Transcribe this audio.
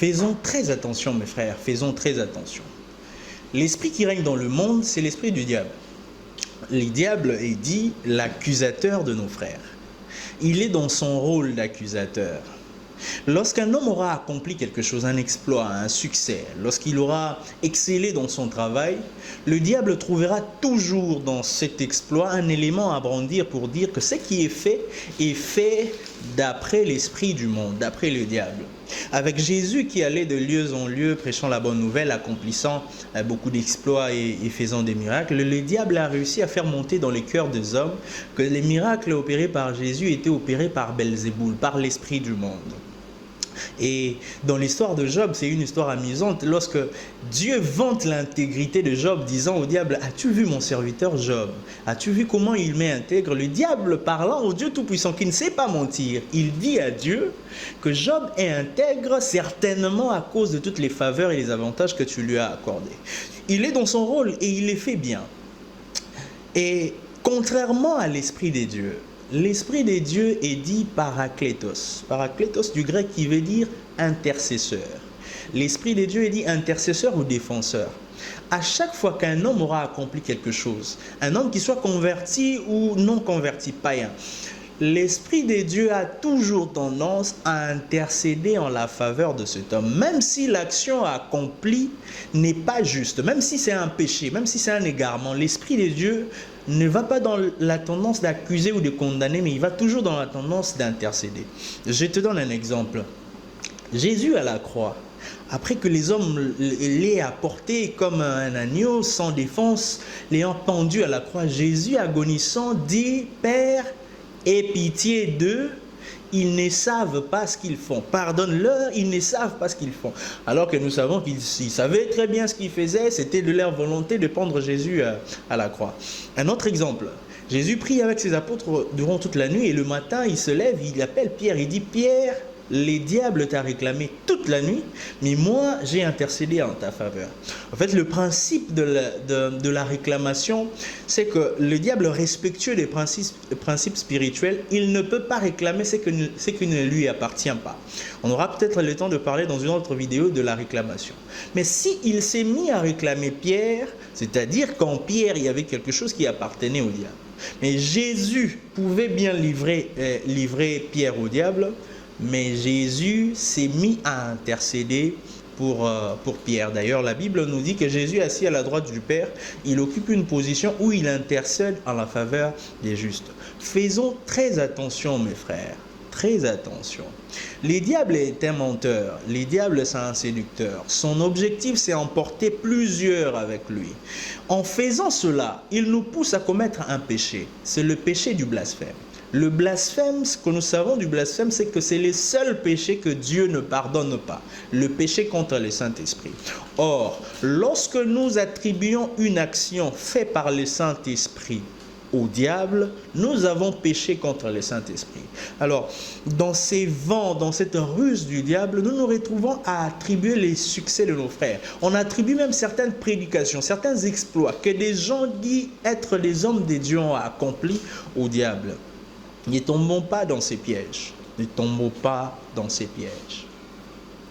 Faisons très attention, mes frères, faisons très attention. L'esprit qui règne dans le monde, c'est l'esprit du diable. Le diable est dit l'accusateur de nos frères. Il est dans son rôle d'accusateur. Lorsqu'un homme aura accompli quelque chose, un exploit, un succès, lorsqu'il aura excellé dans son travail, le diable trouvera toujours dans cet exploit un élément à brandir pour dire que ce qui est fait d'après l'esprit du monde, d'après le diable. Avec Jésus qui allait de lieu en lieu prêchant la bonne nouvelle, accomplissant beaucoup d'exploits et faisant des miracles, le diable a réussi à faire monter dans les cœurs des hommes que les miracles opérés par Jésus étaient opérés par Belzéboul, par l'esprit du monde. Et dans l'histoire de Job, c'est une histoire amusante. Lorsque Dieu vante l'intégrité de Job, disant au diable, as-tu vu mon serviteur Job? As-tu vu comment il m'est intègre? Le diable, parlant au Dieu Tout-Puissant, qui ne sait pas mentir, il dit à Dieu que Job est intègre certainement à cause de toutes les faveurs et les avantages que tu lui as accordés. Il est dans son rôle et il les fait bien. Et contrairement à l'esprit des dieux, l'esprit des dieux est dit paraklétos. Paraklétos du grec qui veut dire intercesseur. L'esprit des dieux est dit intercesseur ou défenseur. À chaque fois qu'un homme aura accompli quelque chose, un homme qui soit converti ou non converti, païen, l'esprit des dieux a toujours tendance à intercéder en la faveur de cet homme, même si l'action accomplie n'est pas juste, même si c'est un péché, même si c'est un égarement. L'esprit des dieux ne va pas dans la tendance d'accuser ou de condamner, mais il va toujours dans la tendance d'intercéder. Je te donne un exemple. Jésus à la croix, après que les hommes l'aient apporté comme un agneau sans défense, l'ayant pendu à la croix, Jésus agonissant dit « Père, aie pitié d'eux, ils ne savent pas ce qu'ils font. Pardonne-leur, ils ne savent pas ce qu'ils font. » Alors que nous savons qu'ils savaient très bien ce qu'ils faisaient, c'était de leur volonté de pendre Jésus à la croix. Un autre exemple, Jésus prie avec ses apôtres durant toute la nuit et le matin, il se lève, il appelle Pierre, il dit « Pierre, les diables t'ont réclamé toute la nuit, mais moi, j'ai intercédé en ta faveur. » En fait, le principe de la réclamation, c'est que le diable respectueux des principes spirituels, il ne peut pas réclamer ce qui ne lui appartient pas. On aura peut-être le temps de parler dans une autre vidéo de la réclamation. Mais s'il s'est mis à réclamer Pierre, c'est-à-dire qu'en Pierre, il y avait quelque chose qui appartenait au diable. Mais Jésus pouvait bien livrer Pierre au diable, mais Jésus s'est mis à intercéder pour Pierre. D'ailleurs, la Bible nous dit que Jésus, assis à la droite du Père, il occupe une position où il intercède en la faveur des justes. Faisons très attention, mes frères, très attention. Le diable est un menteur, le diable c'est un séducteur. Son objectif, c'est emporter plusieurs avec lui. En faisant cela, il nous pousse à commettre un péché. C'est le péché du blasphème. Le blasphème, ce que nous savons du blasphème, c'est que c'est le seul péché que Dieu ne pardonne pas. Le péché contre le Saint-Esprit. Or, lorsque nous attribuons une action faite par le Saint-Esprit au diable, nous avons péché contre le Saint-Esprit. Alors, dans ces vents, dans cette ruse du diable, nous nous retrouvons à attribuer les succès de nos frères. On attribue même certaines prédications, certains exploits que des gens disent être des hommes de Dieu ont accomplis au diable. Ne tombons pas dans ces pièges. Ne tombons pas dans ces pièges.